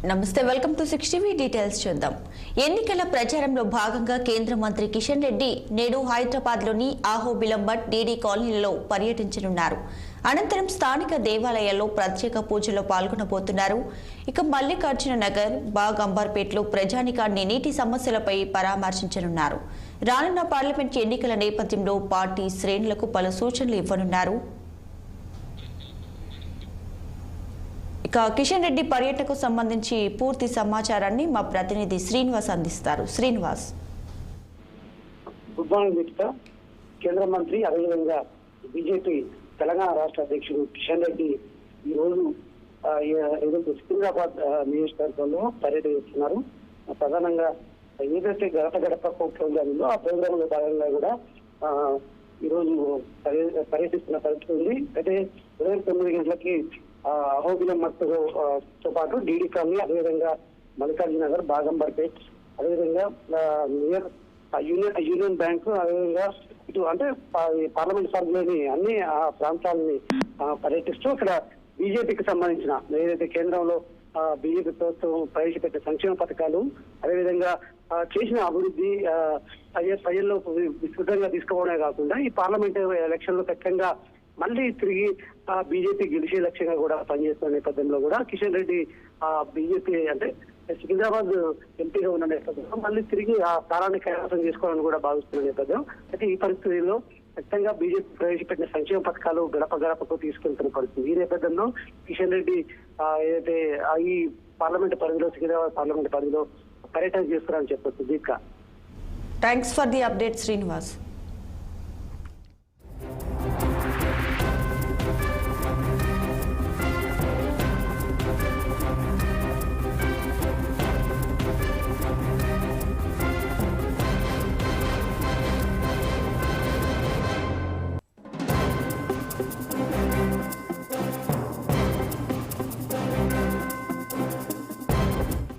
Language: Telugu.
నమస్తే, వెల్కమ్ టు 60 డీటెయిల్స్ చూద్దాం. ఎన్నికల ప్రచారంలో భాగంగా కేంద్ర మంత్రి కిషన్ రెడ్డి నేడు హైదరాబాద్లోని ఆహోబిలం భట్ డీడీ కాలనీలో పర్యటించనున్నారు. అనంతరం స్థానిక దేవాలయాల్లో ప్రత్యేక పూజలో పాల్గొనబోతున్నారు. ఇక మల్లికార్జున నగర్, బాగ్ అంబర్పేటలో ప్రజానికాన్ని నీటి సమస్యలపై పరామర్శించనున్నారు. రానున్న పార్లమెంట్ ఎన్నికల నేపథ్యంలో పార్టీ శ్రేణులకు పలు సూచనలు ఇవ్వనున్నారు. ఇక కిషన్ రెడ్డి పర్యటనకు సంబంధించి పూర్తి సమాచారాన్ని మా ప్రతినిధి శ్రీనివాస్ అందిస్తారు. శ్రీనివాస్. Good morning Deepika. కేంద్ర మంత్రి అదేవిధంగా బీజేపీ తెలంగాణ రాష్ట్ర అధ్యక్షుడు కిషన్ రెడ్డి ఈ రోజు ఏదైతే సికింద్రాబాద్ నియోజకవర్గంలో పర్యటిస్తున్నారు. ప్రధానంగా ఏదైతే గడప గడప ప్రోగ్రామ్ ఉందో ఆ ప్రోగ్రామ్ లో భాగంగా కూడా ఈ రోజు పర్యటిస్తున్న పరిస్థితి ఉంది. అయితే 9 గంటలకి అహోబిలం తో పాటు డీడీ కాలనీ, అదేవిధంగా మల్లికార్జున నగర్, బాగంబర్పేట్, అదేవిధంగా నియర్ యూనియన్ బ్యాంకు, అదేవిధంగా ఇటు అంటే పార్లమెంట్ పరిధిలోని అన్ని ప్రాంతాలని పర్యటిస్తూ ఇక్కడ బీజేపీకి సంబంధించిన ఏదైతే కేంద్రంలో బీజేపీ ప్రభుత్వం ప్రవేశపెట్టే సంక్షేమ పథకాలు, అదేవిధంగా చేసిన అభివృద్ధి ప్రజల్లో విస్తృతంగా తీసుకోవడమే కాకుండా ఈ పార్లమెంట్ ఎలక్షన్ లో ఖచ్చితంగా మళ్ళీ తిరిగి బీజేపీ గెలిచే లక్ష్యంగా కూడా పనిచేస్తున్న నేపథ్యంలో కూడా కిషన్ రెడ్డి బీజేపీ అంటే సికింద్రాబాద్ ఎంపీగా ఉన్న నేపథ్యంలో మళ్ళీ తిరిగి ఆ స్థానాన్ని కైవసం చేసుకోవాలని కూడా భావిస్తున్న నేపథ్యం. అయితే ఈ పరిస్థితుల్లో ఖచ్చితంగా బీజేపీ ప్రవేశపెట్టిన సంక్షేమ పథకాలు గడప గడపకు తీసుకెళ్తున్న పరిస్థితి. ఈ నేపథ్యంలో కిషన్ రెడ్డి ఏదైతే ఈ పార్లమెంట్ పరిధిలో, సికింద్రాబాద్ పార్లమెంట్ పరిధిలో పర్యటన చేస్తున్నారని చెప్పొచ్చు. Deepika, thanks for the update Srinivas.